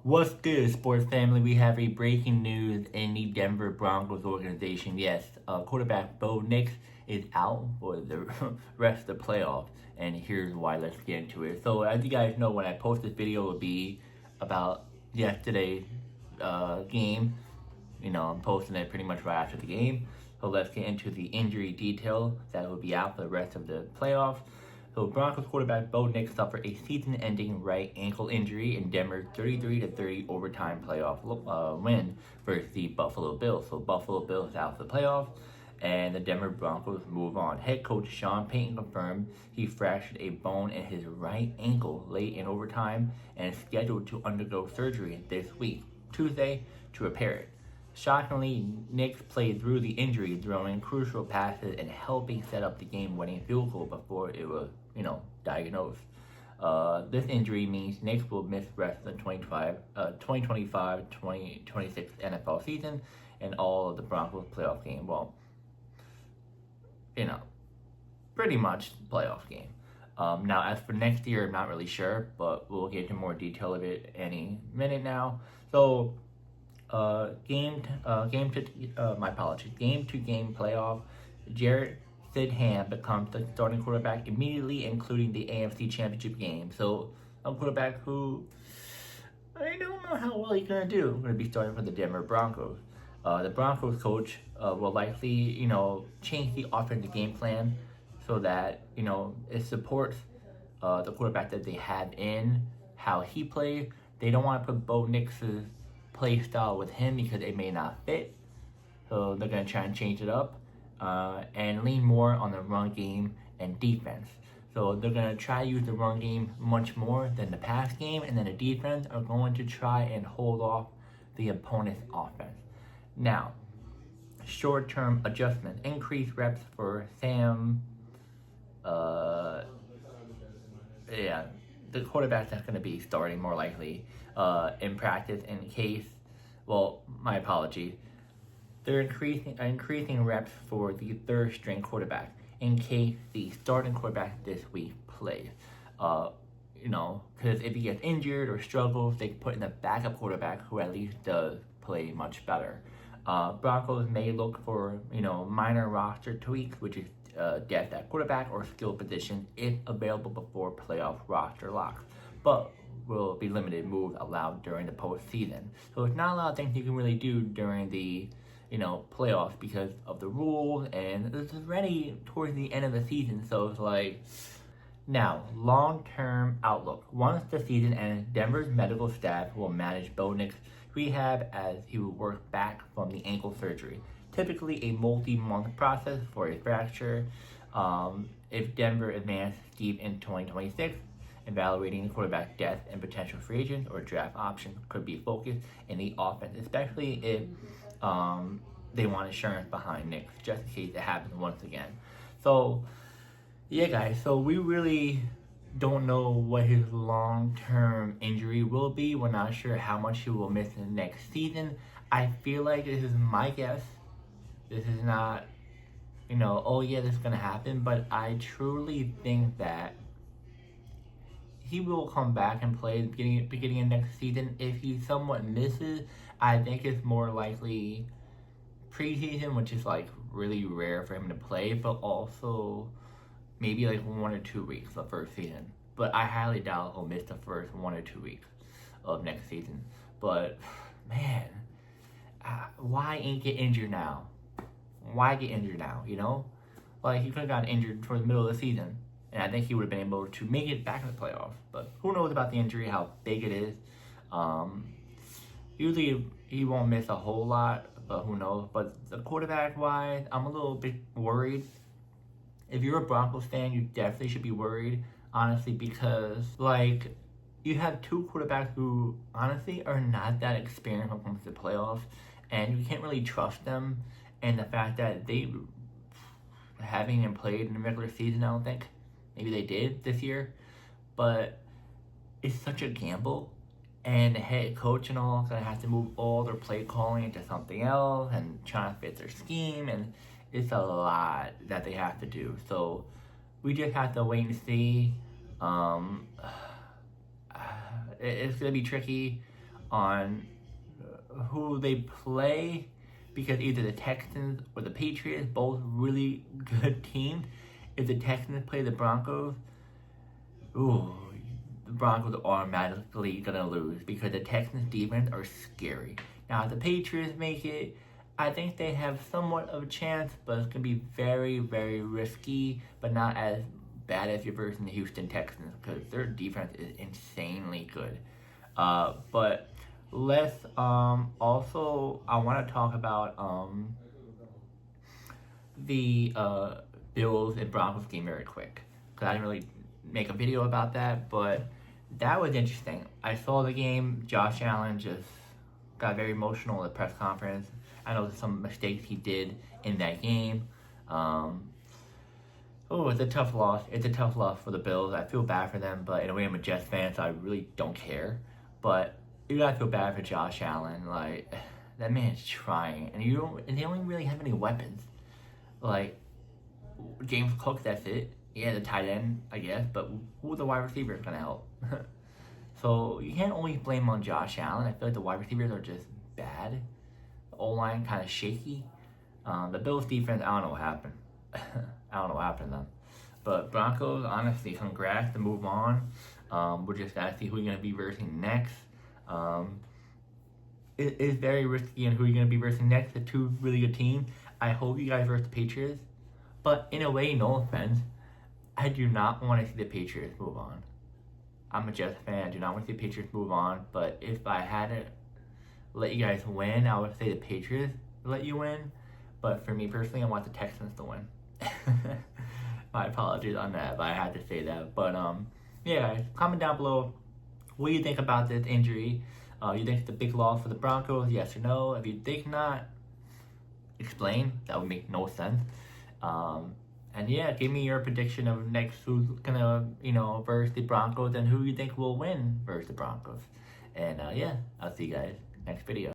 What's good, sports family? We have a breaking news in the Denver Broncos organization. Yes, quarterback Bo Nix is out for the rest of the playoffs, and here's why. Let's get into it. So, as you guys know, when I post this video, it will be about yesterday's game. I'm posting it pretty much right after the game. So let's get into the injury detail that will be out for the rest of the playoffs. So Broncos quarterback Bo Nix suffered a season-ending right ankle injury in Denver's 33-30 overtime playoff win versus the Buffalo Bills. So Buffalo Bills out for the playoffs, and the Denver Broncos move on. Head coach Sean Payton confirmed he fractured a bone in his right ankle late in overtime and is scheduled to undergo surgery this week, Tuesday, to repair it. Shockingly, Nix played through the injury, throwing crucial passes and helping set up the game-winning field goal before it was, diagnosed. This injury means Nix will miss the rest of the 2025-2026 NFL season and all of the Broncos playoff game. Well, pretty much playoff game. Now, as for next year, I'm not really sure, but we'll get into more detail of it any minute now. So, game to game playoff. Jarrett Stidham becomes the starting quarterback immediately, including the AFC Championship game. So a quarterback who I don't know how well he's gonna do. Going to be starting for the Denver Broncos. The Broncos coach will likely, change the offensive game plan so that it supports the quarterback that they have in how he plays. They don't want to put Bo Nix's play style with him because it may not fit. So they're going to try and change it up and lean more on the run game and defense. So they're going to try to use the run game much more than the pass game, and then the defense are going to try and hold off the opponent's offense. Now, short-term adjustment. Increased reps for Sam. The quarterback that's going to be starting more likely in practice in case, my apologies. They're increasing reps for the third string quarterback in case the starting quarterback this week plays. Because if he gets injured or struggles, they can put in the backup quarterback who at least does play much better. Broncos may look for, minor roster tweaks, which is depth at quarterback or skill position if available before playoff roster locks, but will be limited moves allowed during the postseason. So it's not a lot of things you can really do during the playoffs because of the rules, and it's already towards the end of the season, so it's like. Now, long-term outlook. Once the season ends, Denver's medical staff will manage Bo Nix's rehab as he will work back from the ankle surgery. Typically a multi-month process for a fracture. If Denver advances deep in 2026, evaluating quarterback depth and potential free agents or draft options could be focused in the offense, especially if they want insurance behind Nix, just in case it happens once again. So, yeah, guys, so we really don't know what his long-term injury will be. We're not sure how much he will miss in the next season. I feel like this is my guess. This is not, this is going to happen. But I truly think that he will come back and play at the beginning of next season. If he somewhat misses, I think it's more likely preseason, which is like really rare for him to play, but also maybe like 1 or 2 weeks the first season. But I highly doubt he'll miss the first 1 or 2 weeks of next season. But man, why ain't get injured now? Why get injured now? Like he could have gotten injured towards the middle of the season, and I think he would have been able to make it back in the playoffs. But who knows about the injury, how big it is. Usually he won't miss a whole lot, but who knows. But the quarterback wise, I'm a little bit worried. If you're a Broncos fan, you definitely should be worried, honestly, because you have two quarterbacks who honestly are not that experienced when it comes to the playoffs, and you can't really trust them. And the fact that they haven't played in the regular season, I don't think. Maybe they did this year, but it's such a gamble. And the head coach and all gonna have to move all their play calling into something else and try to fit their scheme, and it's a lot that they have to do. So we just have to wait and see. It's gonna be tricky. on who they play, because either the Texans or the Patriots, both really good teams. If the Texans play the Broncos, ooh, the Broncos are automatically gonna lose because the Texans defense are scary. Now, if the Patriots make it, I think they have somewhat of a chance, but it's gonna be very, very risky, but not as bad as your versus the Houston Texans because their defense is insanely good. But let's also I want to talk about the Bills and Broncos game very quick because I didn't really make a video about that, but that was interesting. I saw the game. Josh Allen just got very emotional at the press conference. I know there's some mistakes he did in that game. It's a tough loss. It's a tough loss for the Bills. I feel bad for them, but in a way, I'm a Jets fan, so I really don't care. But you gotta feel bad for Josh Allen. Like, that man's trying, and they don't really have any weapons. Like, James Cook, that's it. Yeah, the tight end, I guess, but who's the wide receiver gonna help? So you can't always blame on Josh Allen. I feel like the wide receivers are just bad. The O-line kind of shaky. The Bills defense, I don't know what happened. I don't know what happened to them. But Broncos, honestly, congrats to move on. We're just gonna see who you're gonna be versing next. It is very risky and who you're gonna be versing next. The two really good teams. I hope you guys verse the Patriots. But in a way, no offense, I do not want to see the Patriots move on. I'm a Jets fan. I do not want to see the Patriots move on. But if I had to let you guys win, I would say the Patriots let you win. But for me personally, I want the Texans to win. My apologies on that, but I had to say that. But yeah, guys, comment down below what you think about this injury. You think it's a big loss for the Broncos? Yes or no? If you think not, explain. That would make no sense. And yeah, give me your prediction of next who's gonna, versus the Broncos and who you think will win versus the Broncos. And yeah, I'll see you guys next video.